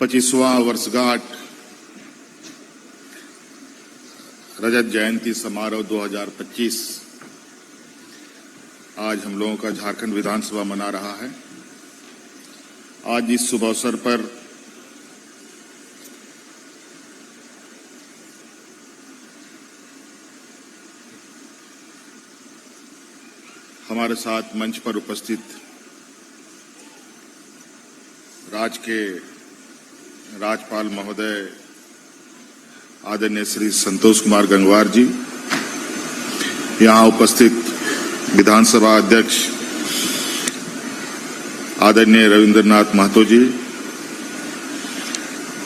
25वां वर्षगांठ रजत जयंती समारोह 2025 आज हम लोगों का झारखंड विधानसभा मना रहा है। आज इस शुभ अवसर पर हमारे साथ मंच पर उपस्थित राज्य के राज्यपाल महोदय आदरणीय श्री संतोष कुमार गंगवार जी, यहाँ उपस्थित विधानसभा अध्यक्ष आदरणीय रविंद्रनाथ महतो जी,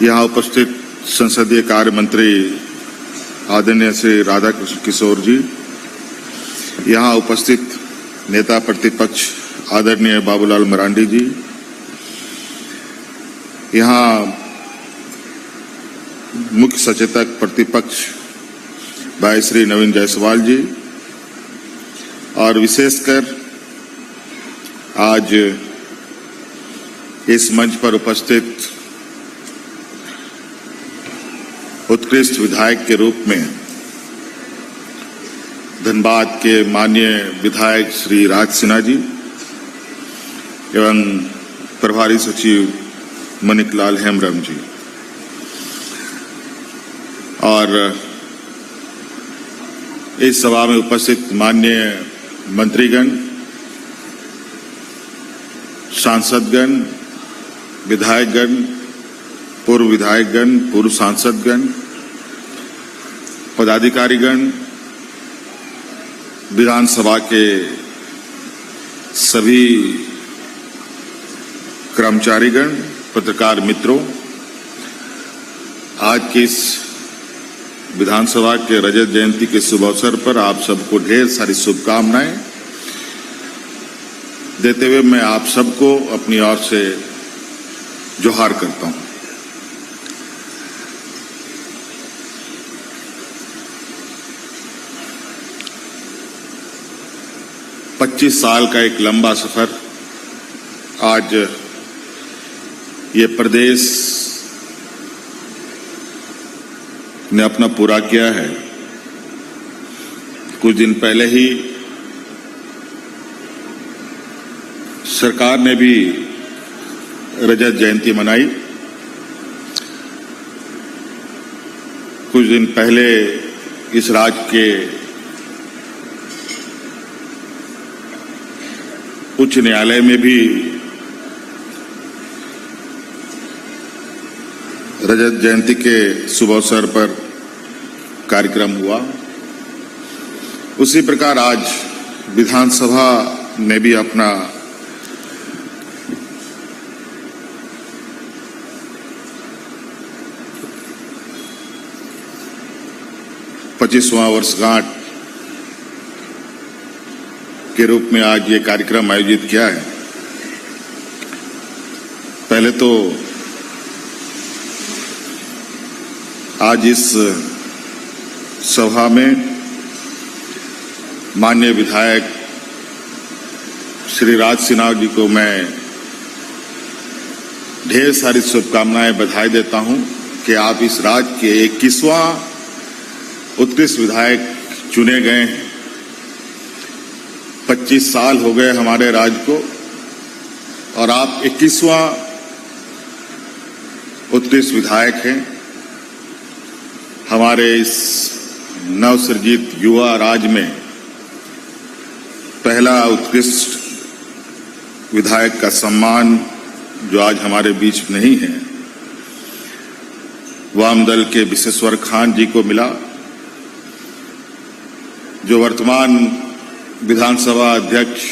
यहाँ उपस्थित संसदीय कार्य मंत्री आदरणीय श्री राधाकृष्ण किशोर जी, यहाँ उपस्थित नेता प्रतिपक्ष आदरणीय बाबूलाल मरांडी जी, यहाँ मुख्य सचेतक प्रतिपक्ष भाई श्री नवीन जायसवाल जी, और विशेषकर आज इस मंच पर उपस्थित उत्कृष्ट विधायक के रूप में धनबाद के माननीय विधायक श्री राज सिन्हा जी एवं प्रभारी सचिव मणिकलाल हेम्ब्रम जी, और इस सभा में उपस्थित माननीय मंत्रीगण, सांसदगण, विधायकगण, पूर्व विधायकगण, पूर्व सांसदगण, पदाधिकारीगण, विधानसभा के सभी कर्मचारीगण, पत्रकार मित्रों, आज की इस विधानसभा के रजत जयंती के शुभ अवसर पर आप सबको ढेर सारी शुभकामनाएं देते हुए मैं आप सबको अपनी ओर से जोहार करता हूं। पच्चीस साल का एक लंबा सफर आज ये प्रदेश ने अपना पूरा किया है। कुछ दिन पहले ही सरकार ने भी रजत जयंती मनाई। कुछ दिन पहले इस राज्य के उच्च न्यायालय में भी रजत जयंती के शुभ अवसर पर कार्यक्रम हुआ। उसी प्रकार आज विधानसभा ने भी अपना पच्चीसवां वर्षगांठ के रूप में आज ये कार्यक्रम आयोजित किया है। पहले तो आज इस सभा में माननीय विधायक श्री राज सिन्हा जी को मैं ढेर सारी शुभकामनाएं बधाई देता हूं कि आप इस राज्य के 21वां उत्कृष्ट विधायक चुने गए हैं। 25 साल हो गए हमारे राज्य को और आप 21वां उत्कृष्ट विधायक हैं। हमारे इस नवसृजित युवा राज्य में पहला उत्कृष्ट विधायक का सम्मान जो आज हमारे बीच नहीं है, वाम दल के विशेश्वर खान जी को मिला, जो वर्तमान विधानसभा अध्यक्ष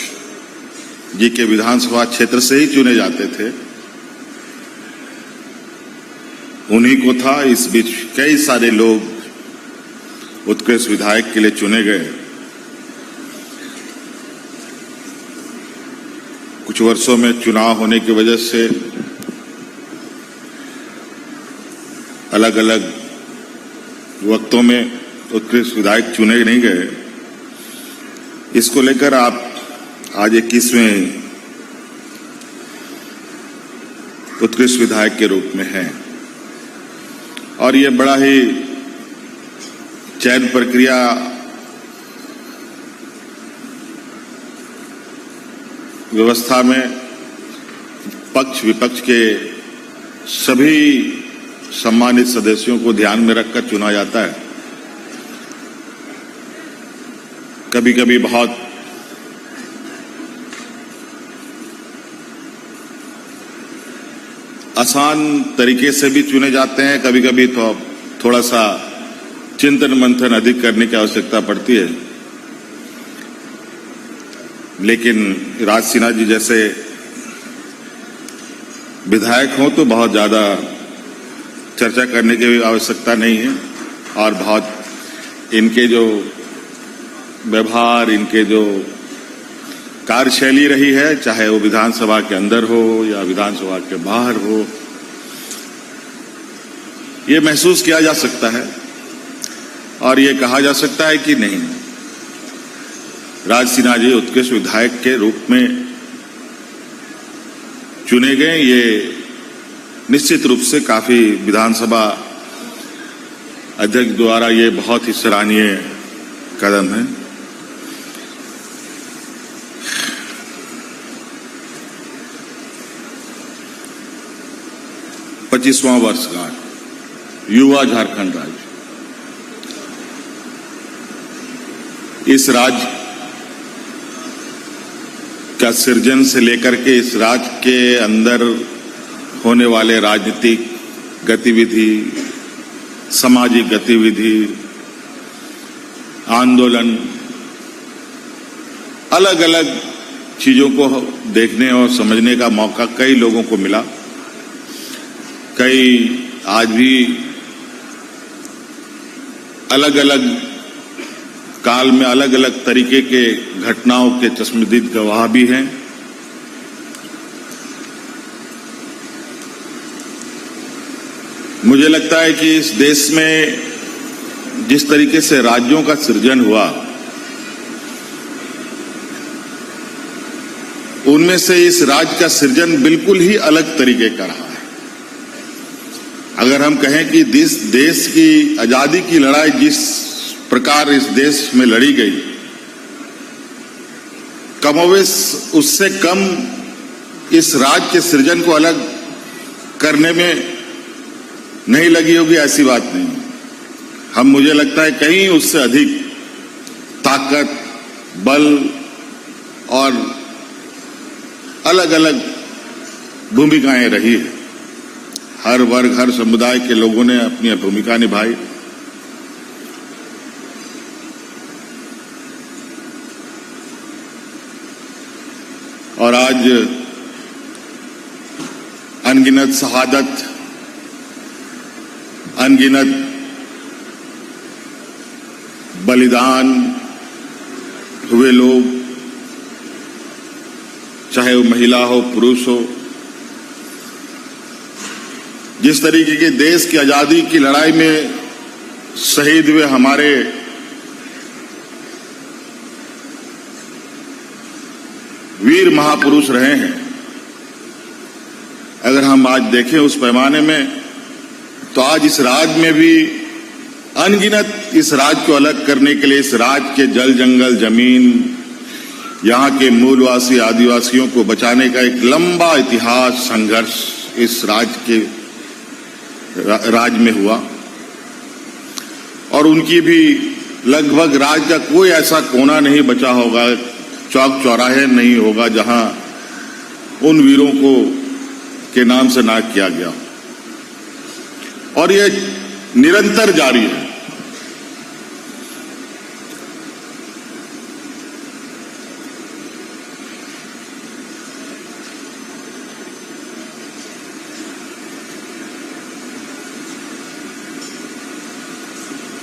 जी के विधानसभा क्षेत्र से ही चुने जाते थे, उन्हीं को था। इस बीच कई सारे लोग उत्कृष्ट विधायक के लिए चुने गए। कुछ वर्षों में चुनाव होने की वजह से अलग अलग वक्तों में उत्कृष्ट विधायक चुने नहीं गए। इसको लेकर आप आज 21वें उत्कृष्ट विधायक के रूप में हैं और ये बड़ा ही चयन प्रक्रिया व्यवस्था में पक्ष विपक्ष के सभी सम्मानित सदस्यों को ध्यान में रखकर चुना जाता है। कभी कभी बहुत आसान तरीके से भी चुने जाते हैं, कभी कभी तो थोड़ा सा चिंतन मंथन अधिक करने की आवश्यकता पड़ती है। लेकिन राज सिन्हा जी जैसे विधायक हों तो बहुत ज्यादा चर्चा करने की आवश्यकता नहीं है और बहुत इनके जो व्यवहार, इनके जो कार्यशैली रही है, चाहे वो विधानसभा के अंदर हो या विधानसभा के बाहर हो, ये महसूस किया जा सकता है और ये कहा जा सकता है कि नहीं, राज सिन्हा जी उत्कृष्ट विधायक के रूप में चुने गए। ये निश्चित रूप से काफी विधानसभा अध्यक्ष द्वारा ये बहुत ही सराहनीय कदम है। पच्चीसवां वर्षगांठ युवा झारखंड राज्य, इस राज्य का सृजन से लेकर के इस राज्य के अंदर होने वाले राजनीतिक गतिविधि, सामाजिक गतिविधि, आंदोलन, अलग अलग चीजों को देखने और समझने का मौका कई लोगों को मिला। कई आज भी अलग अलग काल में अलग अलग तरीके के घटनाओं के चश्मदीद गवाह भी हैं। मुझे लगता है कि इस देश में जिस तरीके से राज्यों का सृजन हुआ, उनमें से इस राज्य का सृजन बिल्कुल ही अलग तरीके का रहा है। अगर हम कहें कि देश की आजादी की लड़ाई जिस प्रकार इस देश में लड़ी गई, कमोवेश उससे कम इस राज्य के सृजन को अलग करने में नहीं लगी होगी, ऐसी बात नहीं। हम, मुझे लगता है कहीं उससे अधिक ताकत, बल और अलग अलग भूमिकाएं रही है। हर वर्ग, हर समुदाय के लोगों ने अपनी भूमिका निभाई। और आज अनगिनत शहादत, अनगिनत बलिदान हुए लोग, चाहे वो महिला हो, पुरुष हो, जिस तरीके के देश की आजादी की लड़ाई में शहीद हुए हमारे वीर महापुरुष रहे हैं, अगर हम आज देखें उस पैमाने में, तो आज इस राज्य में भी अनगिनत इस राज्य को अलग करने के लिए, इस राज्य के जल जंगल जमीन, यहाँ के मूलवासी आदिवासियों को बचाने का एक लंबा इतिहास, संघर्ष इस राज्य के राज्य में हुआ। और उनकी भी लगभग राज्य का कोई ऐसा कोना नहीं बचा होगा, चौक चौराहे नहीं होगा जहां उन वीरों को के नाम से नाम किया गया। और ये निरंतर जारी है।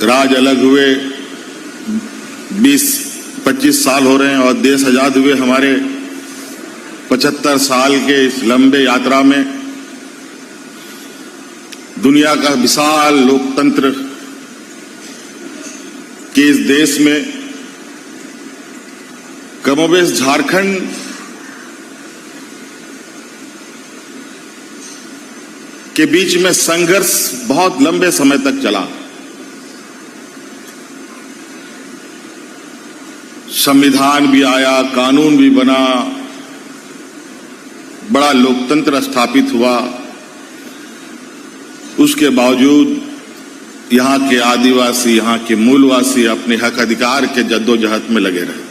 राज अलग हुए 20-25 साल हो रहे हैं और देश आजाद हुए हमारे 75 साल के इस लंबे यात्रा में दुनिया का विशाल लोकतंत्र के इस देश में कमोबेश झारखंड के बीच में संघर्ष बहुत लंबे समय तक चला। संविधान भी आया, कानून भी बना, बड़ा लोकतंत्र स्थापित हुआ। उसके बावजूद यहाँ के आदिवासी, यहाँ के मूलवासी अपने हक अधिकार के जद्दोजहद में लगे रहे।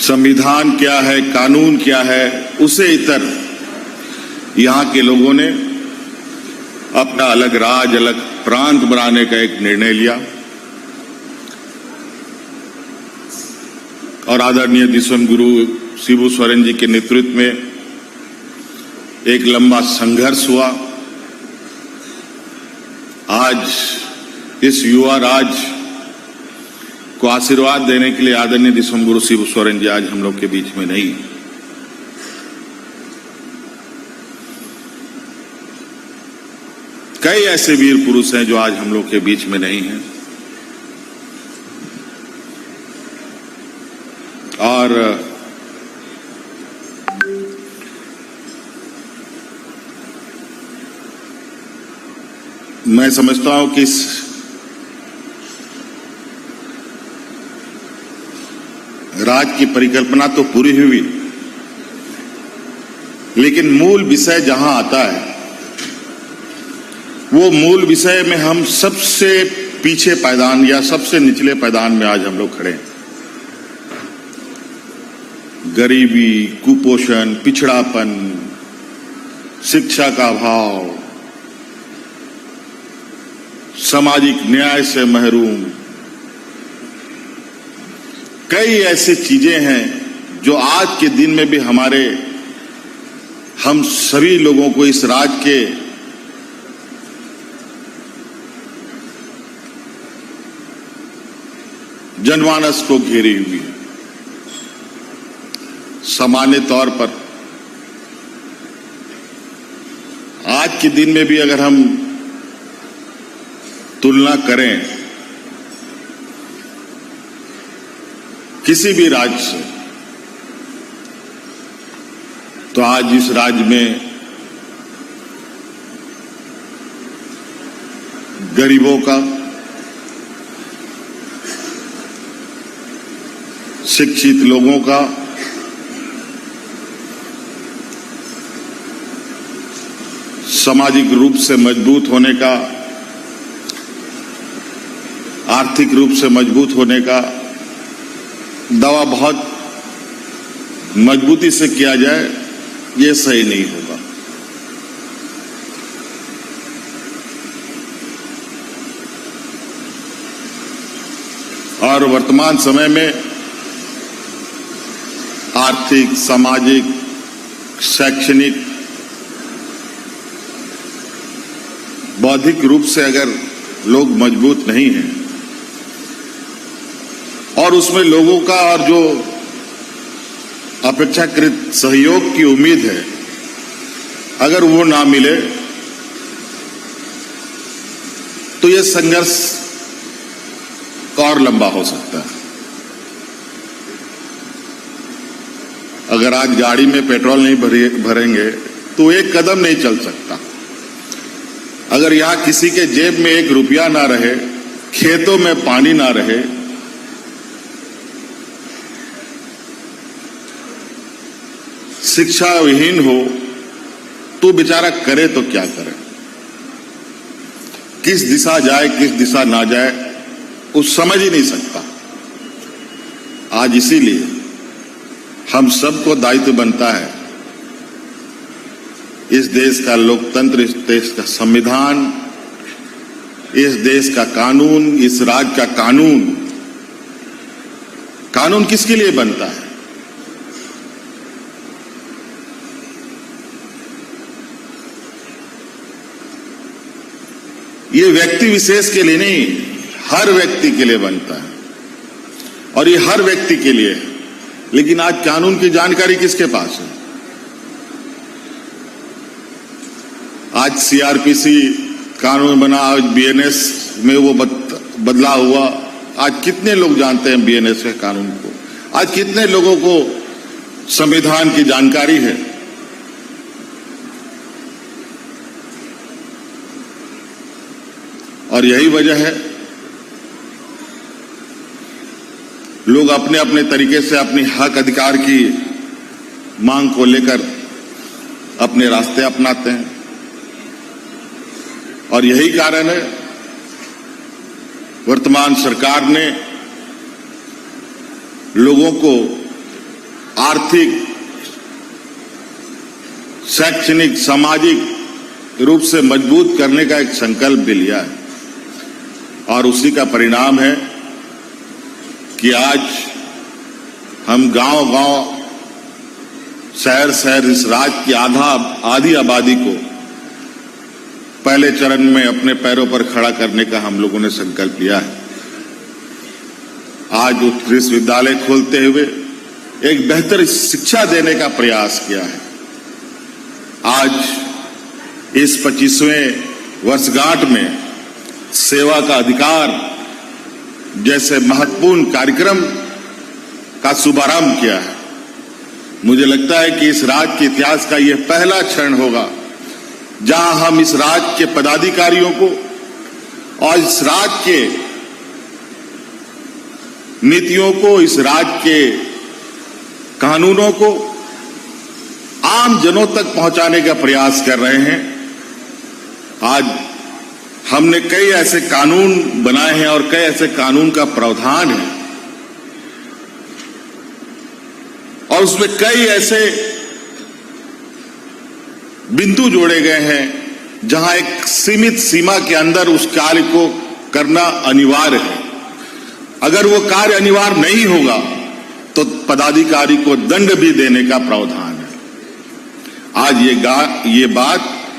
संविधान क्या है, कानून क्या है, उसे इतर यहाँ के लोगों ने अपना अलग राज्य, अलग प्रांत बनाने का एक निर्णय लिया और आदरणीय दिसम गुरु शिबू सोरेन जी के नेतृत्व में एक लंबा संघर्ष हुआ। आज इस युवा राज को आशीर्वाद देने के लिए आदरणीय दिसम गुरु शिबू सोरेन जी आज हम लोग के बीच में नहीं। कई ऐसे वीर पुरुष हैं जो आज हम लोग के बीच में नहीं हैं। और मैं समझता हूं कि इस राज की परिकल्पना तो पूरी हुई, लेकिन मूल विषय जहां आता है वो मूल विषय में हम सबसे पीछे पायदान या सबसे निचले पायदान में आज हम लोग खड़े हैं। गरीबी, कुपोषण, पिछड़ापन, शिक्षा का अभाव, सामाजिक न्याय से महरूम, कई ऐसी चीजें हैं जो आज के दिन में भी हम सभी लोगों को इस राज के जनमानस को घेरी हुई है। सामान्य तौर पर आज के दिन में भी अगर हम तुलना करें किसी भी राज्य से, तो आज इस राज्य में गरीबों का, शिक्षित लोगों का, सामाजिक रूप से मजबूत होने का, आर्थिक रूप से मजबूत होने का दावा बहुत मजबूती से किया जाए, ये सही नहीं होगा। और वर्तमान समय में आर्थिक, सामाजिक, शैक्षणिक, बौद्धिक रूप से अगर लोग मजबूत नहीं हैं और उसमें लोगों का और जो अपेक्षाकृत सहयोग की उम्मीद है अगर वो ना मिले तो ये संघर्ष और लंबा हो सकता है। अगर आज गाड़ी में पेट्रोल नहीं भरेंगे तो एक कदम नहीं चल सकता। अगर यहां किसी के जेब में एक रुपया ना रहे, खेतों में पानी ना रहे, शिक्षा विहीन हो, तो बेचारा करे तो क्या करे, किस दिशा जाए किस दिशा ना जाए, वो समझ ही नहीं सकता। आज इसीलिए हम सबको दायित्व बनता है इस देश का लोकतंत्र, इस देश का संविधान, इस देश का कानून, इस राज्य का कानून, कानून किसके लिए बनता है? ये व्यक्ति विशेष के लिए नहीं, हर व्यक्ति के लिए बनता है और ये हर व्यक्ति के लिए है। लेकिन आज कानून की जानकारी किसके पास है? आज सीआरपीसी कानून बना, आज बीएनएस में वो बदलाव हुआ। आज कितने लोग जानते हैं बीएनएस के कानून को? आज कितने लोगों को संविधान की जानकारी है? और यही वजह है लोग अपने अपने तरीके से अपनी हक अधिकार की मांग को लेकर अपने रास्ते अपनाते हैं। और यही कारण है वर्तमान सरकार ने लोगों को आर्थिक, शैक्षणिक, सामाजिक रूप से मजबूत करने का एक संकल्प भी लिया है। और उसी का परिणाम है कि आज हम गांव-गांव, शहर-शहर इस राज्य की आधी आबादी को पहले चरण में अपने पैरों पर खड़ा करने का हम लोगों ने संकल्प लिया है। आज उत्कृष्ट विश्वविद्यालय खोलते हुए एक बेहतर शिक्षा देने का प्रयास किया है। आज इस 25वें वर्षगांठ में सेवा का अधिकार जैसे महत्वपूर्ण कार्यक्रम का शुभारंभ किया है। मुझे लगता है कि इस राज्य के इतिहास का यह पहला क्षण होगा जहां हम इस राज्य के पदाधिकारियों को और इस राज्य के नीतियों को, इस राज्य के कानूनों को आम जनों तक पहुंचाने का प्रयास कर रहे हैं। आज हमने कई ऐसे कानून बनाए हैं और कई ऐसे कानून का प्रावधान है और उसमें कई ऐसे बिंदु जोड़े गए हैं जहां एक सीमित सीमा के अंदर उस कार्य को करना अनिवार्य है। अगर वो कार्य अनिवार्य नहीं होगा तो पदाधिकारी को दंड भी देने का प्रावधान है। आज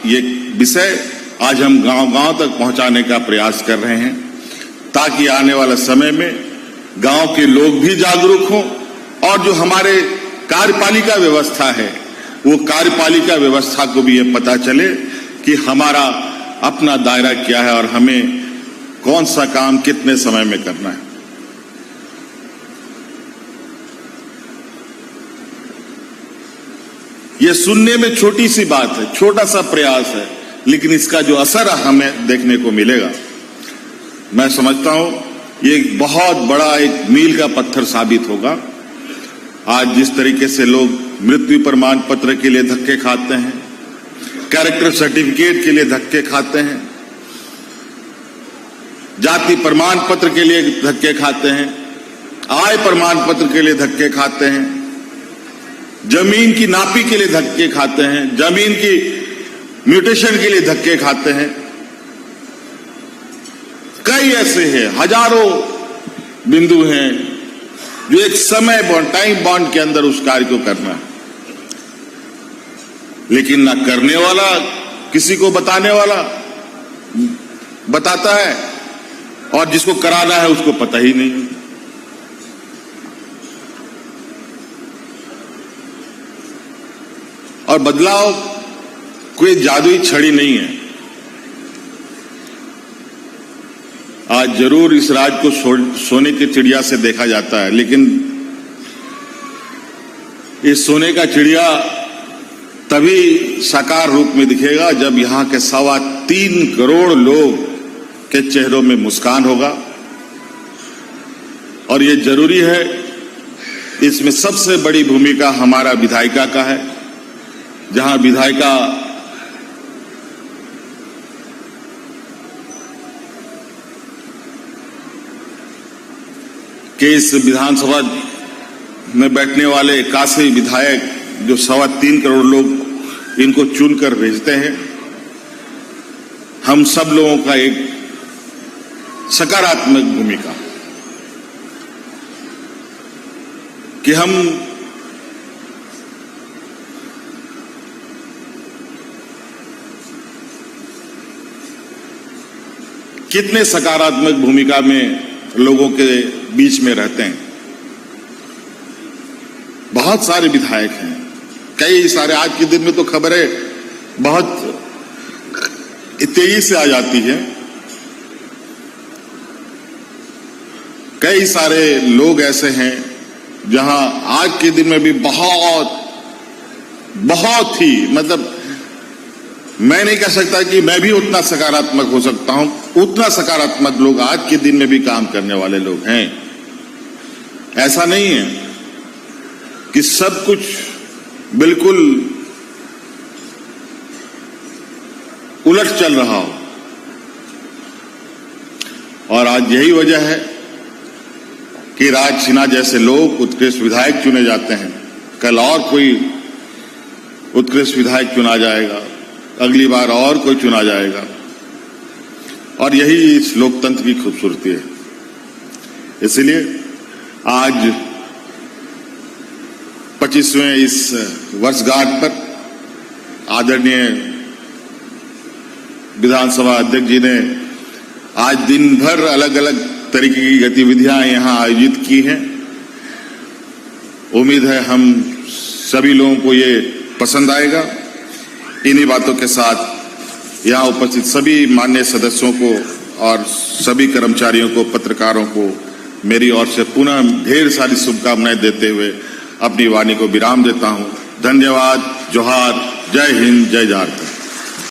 ये विषय आज हम गांव-गांव तक पहुंचाने का प्रयास कर रहे हैं ताकि आने वाला समय में गांव के लोग भी जागरूक हों और जो हमारे कार्यपालिका व्यवस्था है वो कार्यपालिका व्यवस्था को भी ये पता चले कि हमारा अपना दायरा क्या है और हमें कौन सा काम कितने समय में करना है। ये सुनने में छोटी सी बात है, छोटा सा प्रयास है, लेकिन इसका जो असर हमें देखने को मिलेगा, मैं समझता हूं ये एक बहुत बड़ा एक मील का पत्थर साबित होगा। आज जिस तरीके से लोग मृत्यु प्रमाण पत्र के लिए धक्के खाते हैं, कैरेक्टर सर्टिफिकेट के लिए धक्के खाते हैं, जाति प्रमाण पत्र के लिए धक्के खाते हैं, आय प्रमाण पत्र के लिए धक्के खाते हैं, जमीन की नापी के लिए धक्के खाते हैं, जमीन की म्यूटेशन के लिए धक्के खाते हैं। कई ऐसे हैं, हजारों बिंदु हैं जो एक समय बॉन्ड, टाइम बॉन्ड के अंदर उस कार्य को करना है, लेकिन ना करने वाला, किसी को बताने वाला बताता है और जिसको कराना है उसको पता ही नहीं। और बदलाव कोई जादुई छड़ी नहीं है। आज जरूर इस राज्य को सोने की चिड़िया से देखा जाता है, लेकिन इस सोने का चिड़िया तभी साकार रूप में दिखेगा जब यहां के 3.25 करोड़ लोग के चेहरों में मुस्कान होगा। और ये जरूरी है, इसमें सबसे बड़ी भूमिका हमारा विधायिका का है, जहां विधायिका के इस विधानसभा में बैठने वाले 81 विधायक जो 3.25 करोड़ लोग इनको चुनकर भेजते हैं, हम सब लोगों का एक सकारात्मक भूमिका कि हम कितने सकारात्मक भूमिका में लोगों के बीच में रहते हैं। बहुत सारे विधायक हैं, कई सारे, आज के दिन में तो खबरें बहुत तेजी से आ जाती है। कई सारे लोग ऐसे हैं जहां आज के दिन में भी बहुत ही मतलब मैं नहीं कह सकता कि मैं भी उतना सकारात्मक हो सकता हूं, उतना सकारात्मक लोग आज के दिन में भी काम करने वाले लोग हैं। ऐसा नहीं है कि सब कुछ बिल्कुल उलट चल रहा हो, और आज यही वजह है कि राज सिन्हा जैसे लोग उत्कृष्ट विधायक चुने जाते हैं। कल और कोई उत्कृष्ट विधायक चुना जाएगा, अगली बार और कोई चुना जाएगा, और यही इस लोकतंत्र की खूबसूरती है। इसलिए आज 25वें इस वर्षगांठ पर आदरणीय विधानसभा अध्यक्ष जी ने आज दिन भर अलग अलग तरीके की गतिविधियां यहां आयोजित की हैं। उम्मीद है हम सभी लोगों को ये पसंद आएगा। इन्हीं बातों के साथ यहां उपस्थित सभी माननीय सदस्यों को और सभी कर्मचारियों को, पत्रकारों को मेरी ओर से पुनः ढेर सारी शुभकामनाएं देते हुए अपनी वाणी को विराम देता हूं। धन्यवाद। जोहार। जय हिंद। जय झारखंड।